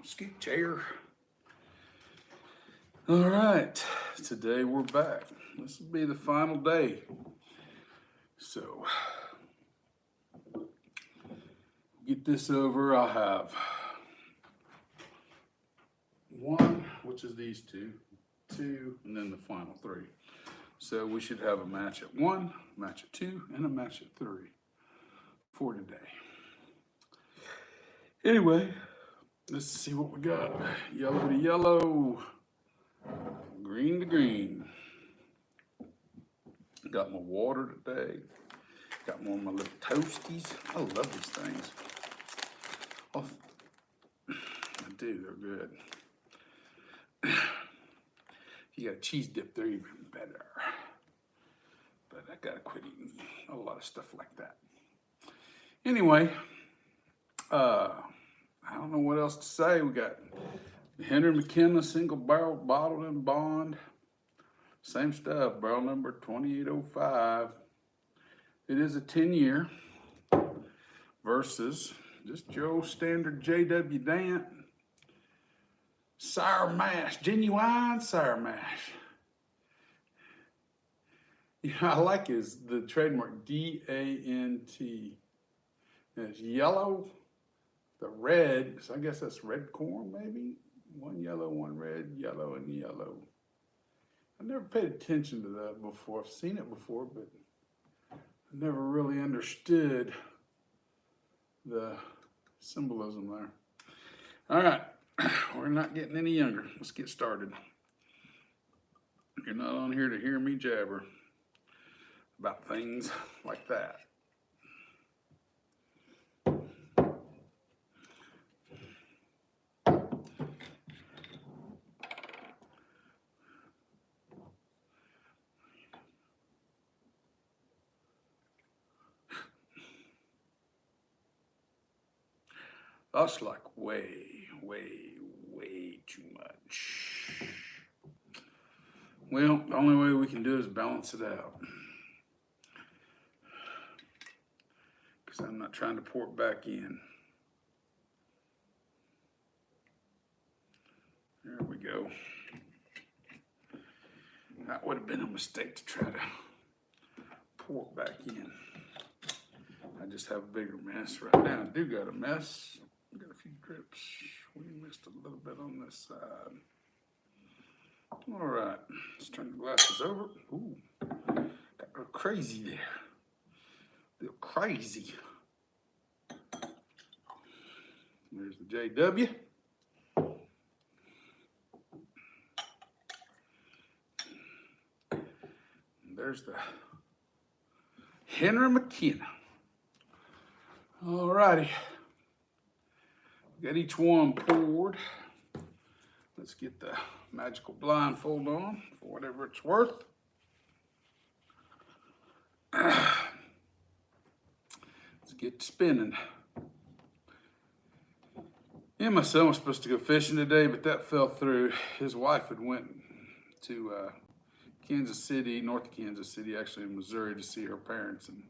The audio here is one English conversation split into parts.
scoot chair. All right, today we're back. This will be the final day. So, get this over. I'll have one, which is these two, and then the final three. So we should have a match at 1, match at 2, and a match at 3 for today. Anyway, let's see what we got. Yellow to yellow, green to green. Got my water today. Got more of my little toasties. I love these things. Oh, I do, they're good. If you got a cheese dip, they're even better. But I gotta quit eating a lot of stuff like that. Anyway, I don't know what else to say. We got Henry McKenna single barrel bottled in bond. Same stuff, barrel number 2805. It is a 10-year versus just Joe standard JW Dant. Sour mash, genuine sour mash. You know, I like the trademark D-A-N-T. And it's yellow, the red, so I guess that's red corn maybe? One yellow, one red, yellow, and yellow. I never paid attention to that before. I've seen it before, but I never really understood the symbolism there. All right, we're not getting any younger. Let's get started. You're not on here to hear me jabber about things like that. That's like way too much. Well, the only way we can do is balance it out. Because I'm not trying to pour it back in. There we go. That would have been a mistake to try to pour it back in. I just have a bigger mess right now. I do got a mess. Got a few drips. We missed a little bit on this side. All right, let's turn the glasses over. Ooh, got a little crazy there. A little crazy. There's the JW. And there's the Henry McKenna. All righty. Got each one poured. Let's get the magical blindfold on for whatever it's worth. Let's get spinning. Yeah, my son was supposed to go fishing today, but that fell through. His wife had went to Kansas City, north of Kansas City, actually in Missouri, to see her parents, and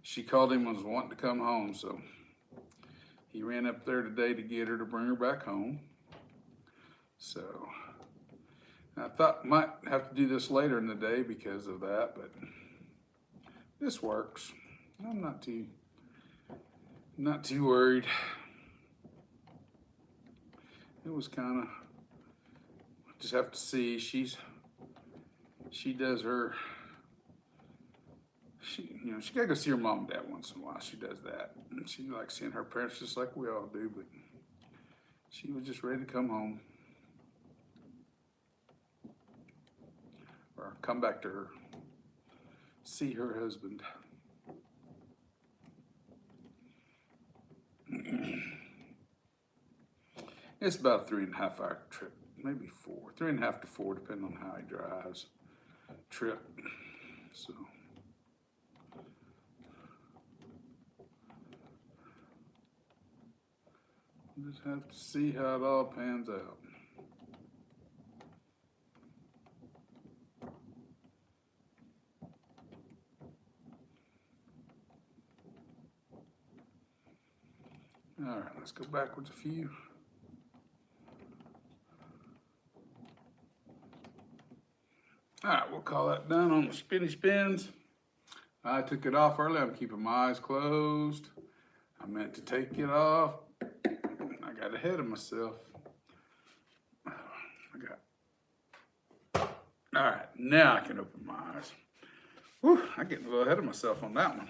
she called him and was wanting to come home, so he ran up there today to get her to bring her back home. So I thought might have to do this later in the day because of that, but this works. I'm not too worried. It was kind of, just have to see. She does her. She gotta go see her mom and dad once in a while. She does that. And she likes seeing her parents just like we all do, but she was just ready to come home. Or come back to her, see her husband. It's about a 3.5 hour trip, maybe 4, 3.5 to 4, depending on how he drives. Trip, so. Just have to see how it all pans out. All right, let's go backwards a few. call that done on the spinny spins. I took it off early. I'm keeping my eyes closed. I meant to take it off. I got ahead of myself. All right, now I can open my eyes. Whew, I'm getting a little ahead of myself on that one.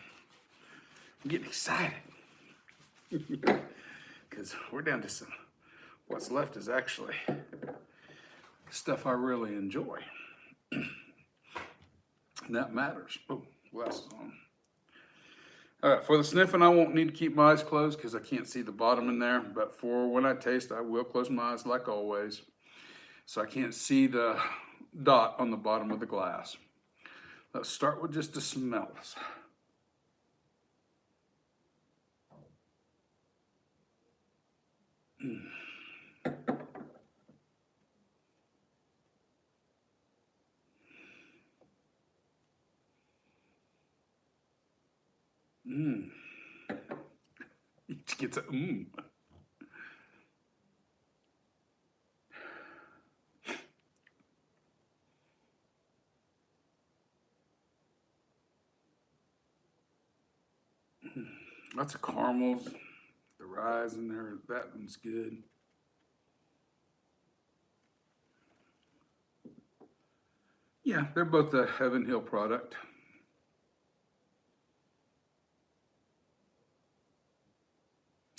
I'm getting excited. Because we're down to some, what's left is actually stuff I really enjoy. And that matters. Oh, glasses on. All right, for the sniffing, I won't need to keep my eyes closed because I can't see the bottom in there. But for when I taste, I will close my eyes like always. So I can't see the dot on the bottom of the glass. Let's start with just the smells. Each gets a Lots of caramels, the rye in there, that one's good. Yeah, they're both a Heaven Hill product.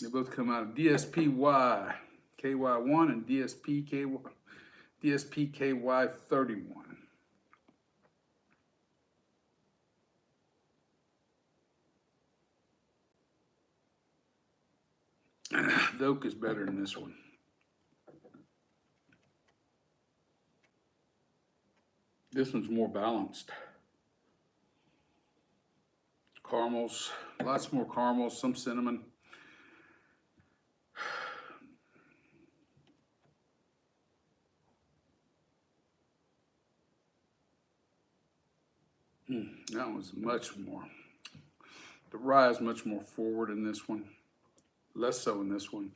They both come out of DSPY KY1 and DSPKY 31. The oak is better than this one. This one's more balanced. Caramels, lots more caramels, some cinnamon. That one's much more. The rye is much more forward in this one, less so in this one.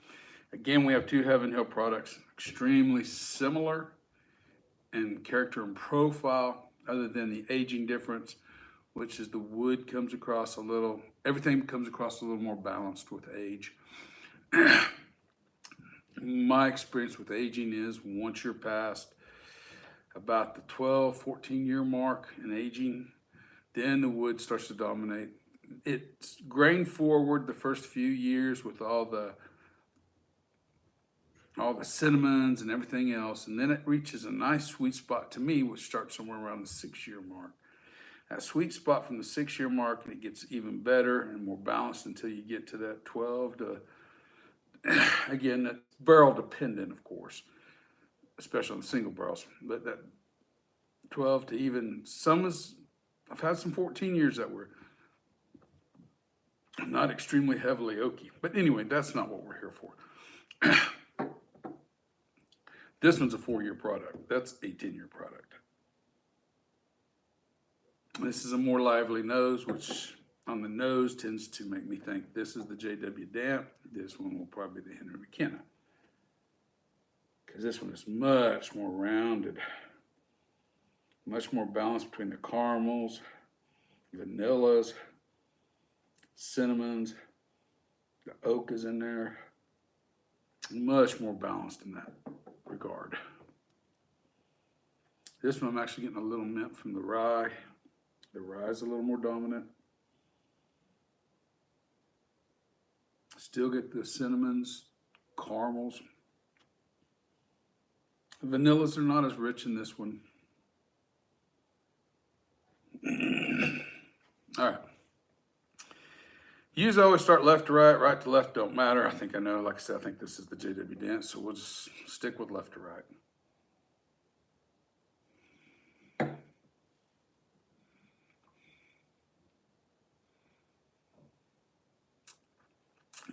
Again, we have two Heaven Hill products, extremely similar in character and profile, other than the aging difference, which is the wood comes across a little, everything comes across a little more balanced with age. My experience with aging is once you're past about the 12, 14 year mark in aging, then the wood starts to dominate. It's grain forward the first few years with all the cinnamons and everything else, and then it reaches a nice sweet spot to me, which starts somewhere around the 6 year mark. That sweet spot from the 6 year mark, and it gets even better and more balanced until you get to that 12 to, again, that's barrel dependent, of course, especially on the single barrels, but that 12 to even, I've had some 14 years that were not extremely heavily oaky. But anyway, that's not what we're here for. This one's a 4 year product. That's a 10 year product. This is a more lively nose, which on the nose tends to make me think this is the JW Dant. This one will probably be the Henry McKenna. Because this one is much more rounded. Much more balance between the caramels, vanillas, cinnamons, the oak is in there. Much more balanced in that regard. This one I'm actually getting a little mint from the rye. The rye is a little more dominant. Still get the cinnamons, caramels. The vanillas are not as rich in this one. All right. Usually I always start left to right, right to left don't matter. I think I know, like I said, I think this is the JW Dant, so we'll just stick with left to right.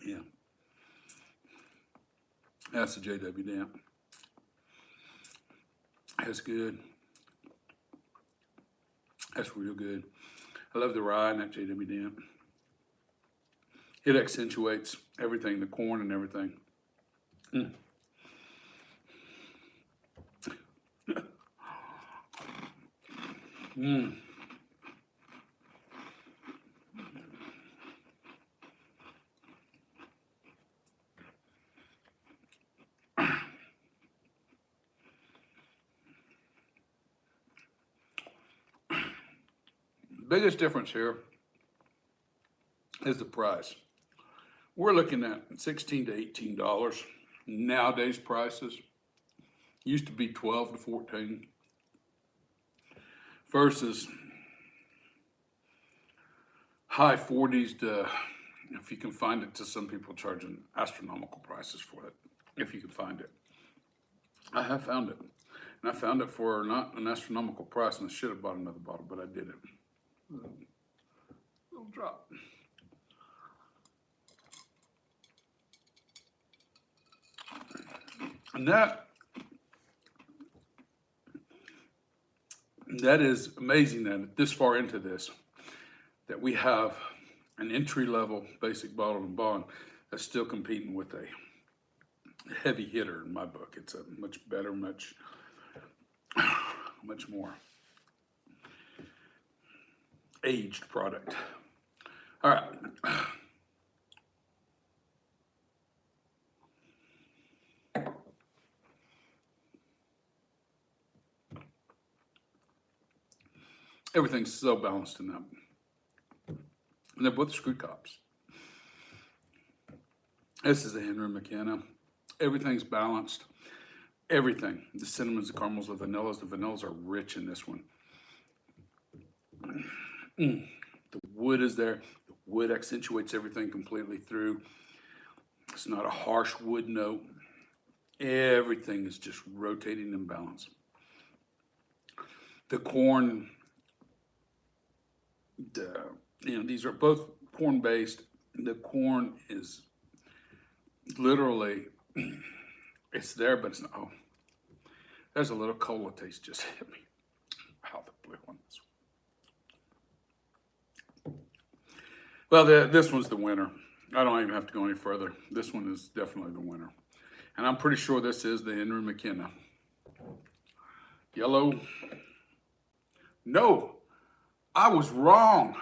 Yeah. That's the JW Dant. That's good. That's real good. I love the rye in that JW Dant. It accentuates everything, the corn and everything. Mmm. Biggest difference here is the price. We're looking at $16 to $18 nowadays prices. Used to be 12 to 14 versus high 40s to, if you can find it, to some people charging astronomical prices for it, if you can find it. I have found it. And I found it for not an astronomical price, and I should have bought another bottle, but I didn't. Little drop. And that is amazing that this far into this, that we have an entry-level basic bottle and bond that's still competing with a heavy hitter in my book. It's a much better, much more aged product. All right. Everything's so balanced in them. And they're both screw tops. This is the Henry McKenna. Everything's balanced. Everything. The cinnamons, the caramels, the vanillas are rich in this one. The wood is there. The wood accentuates everything completely through. It's not a harsh wood note. Everything is just rotating in balance. The corn, these are both corn-based. The corn is literally, it's there, but it's not. Oh, there's a little cola taste just hit me. Wow, the blue one. Well, this one's the winner. I don't even have to go any further. This one is definitely the winner. And I'm pretty sure this is the Henry McKenna. Yellow. No, I was wrong.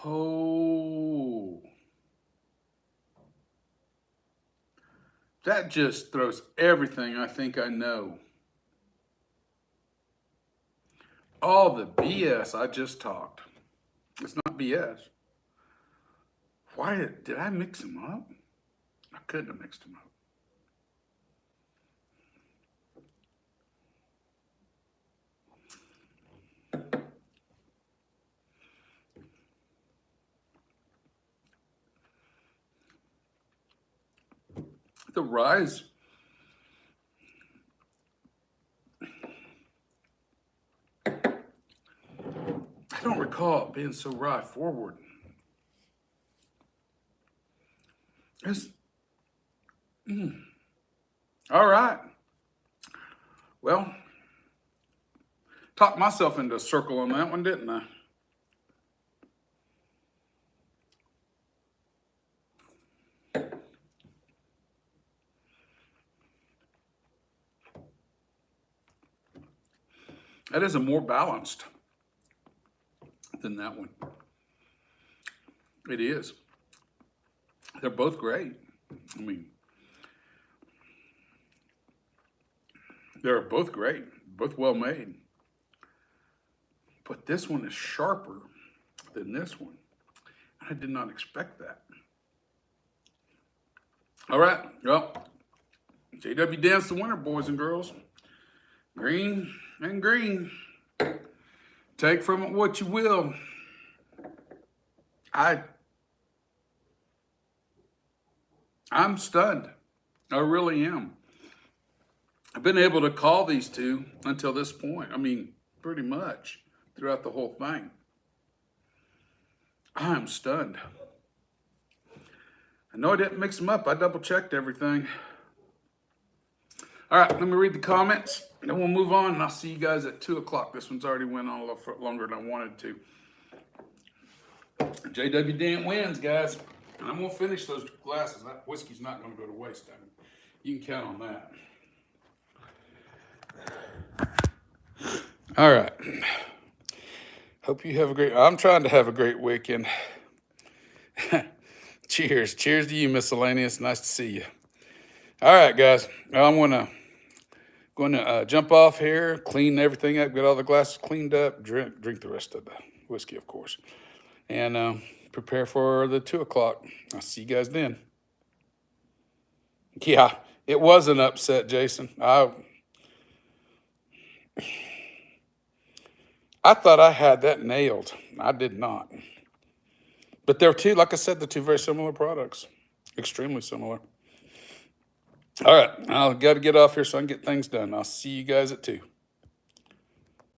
Oh. That just throws everything I think I know. All the BS I just talked. It's not BS. Why did I mix them up? I couldn't have mixed them up. The rise. I don't recall it being so rye forward. It's, all right. Well, talked myself into a circle on that one, didn't I? That is a more balanced than that one. It is. They're both great. I mean, they're both great, both well made. But this one is sharper than this one. I did not expect that. All right, well, JW Dant's the winner, boys and girls. Green and green. Take from it what you will. I'm stunned. I really am. I've been able to call these two until this point. I mean, pretty much throughout the whole thing. I'm stunned. I know I didn't mix them up. I double checked everything. All right, let me read the comments, and then we'll move on, and I'll see you guys at 2 o'clock. This one's already went on a little longer than I wanted to. JW Dant wins, guys. And I'm going to finish those glasses. That whiskey's not going to go to waste. You can count on that. All right. Hope you have a great, I'm trying to have a great weekend. Cheers. Cheers to you, Miscellaneous. Nice to see you. All right, guys. I'm going to jump off here, clean everything up, get all the glasses cleaned up, drink the rest of the whiskey, of course, and prepare for the 2 o'clock. I'll see you guys then. Yeah, it was an upset, Jason. I thought I had that nailed. I did not. But they're two, like I said, the two very similar products. Extremely similar. All right, I've got to get off here so I can get things done. I'll see you guys at 2.